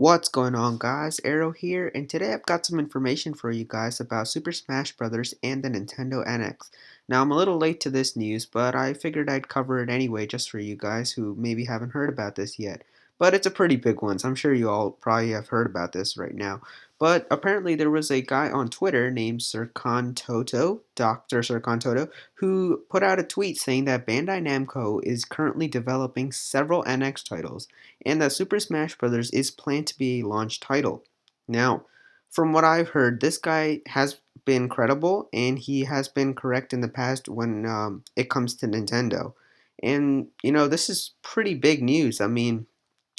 What's going on, guys? Arrow here, and today I've got some information for you guys about Super Smash Bros. And the Nintendo NX. Now, I'm a little late to this news, but I figured I'd cover it anyway just for you guys who maybe haven't heard about this yet. But it's a pretty big one, so I'm sure you all probably have heard about this right now. But apparently, there was a guy on Twitter named Sircon Toto, Dr. Sircon Toto, who put out a tweet saying that Bandai Namco is currently developing several NX titles and that Super Smash Bros. Is planned to be a launch title. Now, from what I've heard, this guy has been credible and he has been correct in the past when it comes to Nintendo. And, this is pretty big news. I mean,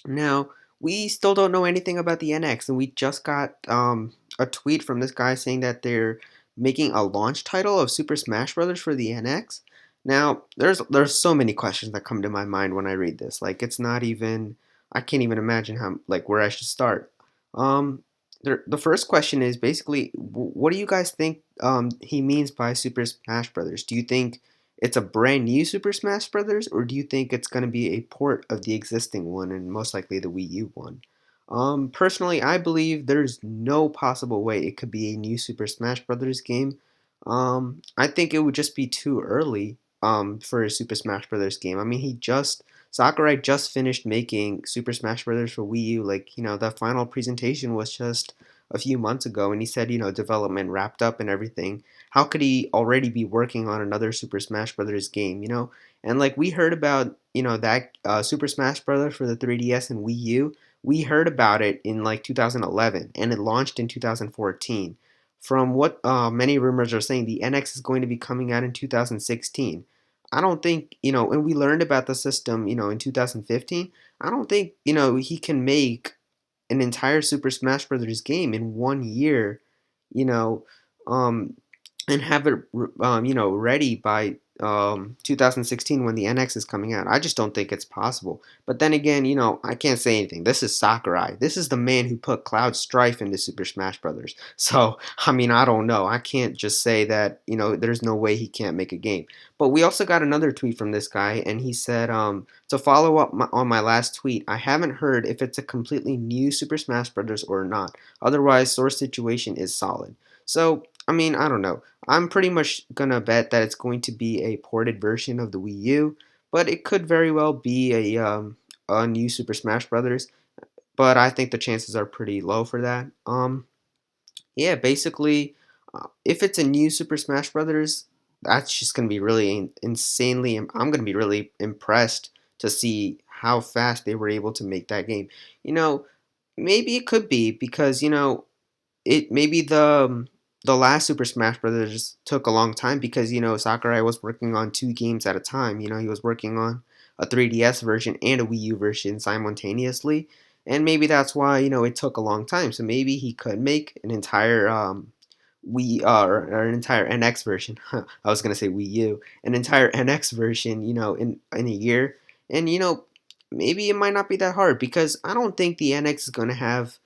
now, we still don't know anything about the NX, and we just got a tweet from this guy saying that they're making a launch title of Super Smash Bros. For the NX. Now, there's so many questions that come to my mind when I read this. Like, it's not even I can't even imagine how like where I should start. Um, the first question is basically, what do you guys think he means by Super Smash Bros.? Do you think it's a brand new Super Smash Bros., or do you think it's going to be a port of the existing one and most likely the Wii U one? Personally, I believe there's no possible way it could be a new Super Smash Bros. Game. I think it would just be too early for a Super Smash Bros. Game. I mean, Sakurai just finished making Super Smash Bros. For Wii U. Like, the final presentation was just a few months ago, and he said, development wrapped up and everything. How could he already be working on another Super Smash Bros. Game? And like we heard about, that Super Smash Bros. For the 3DS and Wii U. We heard about it in like 2011, and it launched in 2014. From what many rumors are saying, the NX is going to be coming out in 2016. I don't think, when we learned about the system, in 2015, I don't think, he can make an entire Super Smash Bros. Game in 1 year, you know, um, and have it, ready by 2016 when the NX is coming out. I just don't think it's possible. But then again, I can't say anything. This is Sakurai. This is the man who put Cloud Strife into Super Smash Bros. So, I mean, I don't know. I can't just say that, there's no way he can't make a game. But we also got another tweet from this guy, and he said, to follow up on my last tweet, I haven't heard if it's a completely new Super Smash Bros. Or not. Otherwise, source situation is solid. So, I mean, I don't know. I'm pretty much gonna bet that it's going to be a ported version of the Wii U, but it could very well be a new Super Smash Bros. But I think the chances are pretty low for that. Yeah, basically, if it's a new Super Smash Brothers, that's just gonna be really insanely. I'm gonna be really impressed to see how fast they were able to make that game. You know, maybe it could be because it maybe the last Super Smash Brothers took a long time because Sakurai was working on two games at a time. He was working on a 3DS version and a Wii U version simultaneously, and maybe that's why it took a long time. So maybe he could make an entire Wii or an entire NX version. I was gonna say Wii U, an entire NX version, in a year, and maybe it might not be that hard because I don't think the NX is gonna have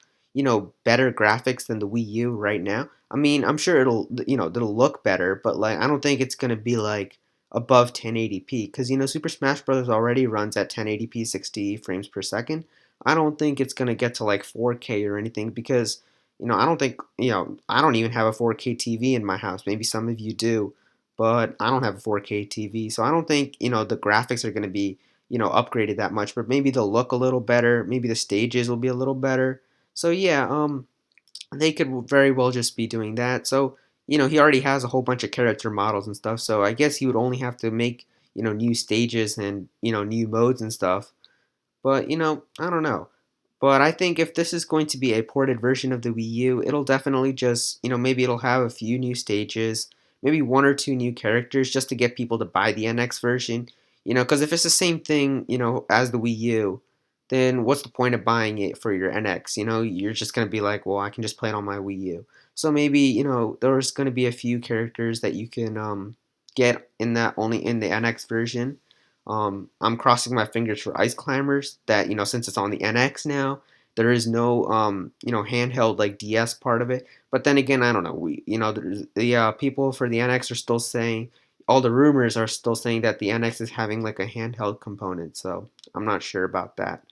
better graphics than the Wii U right now. I mean, I'm sure it'll look better, but like I don't think it's gonna be like above 1080p because Super Smash Bros. Already runs at 1080p 60 frames per second. I don't think it's gonna get to like 4K or anything because I don't think I don't even have a 4K TV in my house. Maybe some of you do, but I don't have a 4K TV, so I don't think the graphics are gonna be upgraded that much. But maybe they'll look a little better. Maybe the stages will be a little better. So yeah, they could very well just be doing that. So, he already has a whole bunch of character models and stuff. So I guess he would only have to make, new stages and, new modes and stuff. But, I don't know. But I think if this is going to be a ported version of the Wii U, it'll definitely just, maybe it'll have a few new stages, maybe one or two new characters just to get people to buy the NX version. Because if it's the same thing, as the Wii U, then what's the point of buying it for your NX? You're just going to be like, well, I can just play it on my Wii U. So maybe, there's going to be a few characters that you can get in that only in the NX version. I'm crossing my fingers for Ice Climbers that, since it's on the NX now, there is no, handheld like DS part of it. But then again, I don't know. The people for the NX are still saying, all the rumors are still saying that the NX is having like a handheld component. So I'm not sure about that.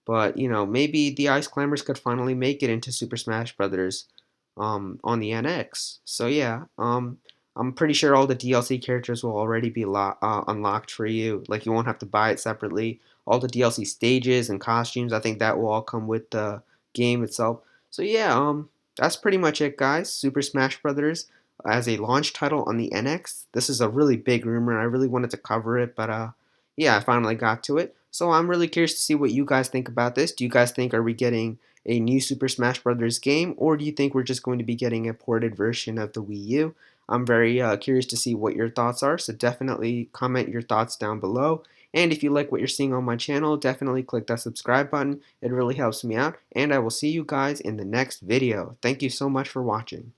But maybe the Ice Climbers could finally make it into Super Smash Brothers on the NX. So yeah, I'm pretty sure all the DLC characters will already be unlocked for you. Like you won't have to buy it separately. All the DLC stages and costumes, I think that will all come with the game itself. So yeah, that's pretty much it, guys. Super Smash Brothers as a launch title on the NX. This is a really big rumor. I really wanted to cover it, but yeah, I finally got to it. So I'm really curious to see what you guys think about this. Do you guys think are we getting a new Super Smash Brothers game, or do you think we're just going to be getting a ported version of the Wii U? I'm very curious to see what your thoughts are, so definitely comment your thoughts down below. And if you like what you're seeing on my channel, definitely click that subscribe button. It really helps me out, and I will see you guys in the next video. Thank you so much for watching.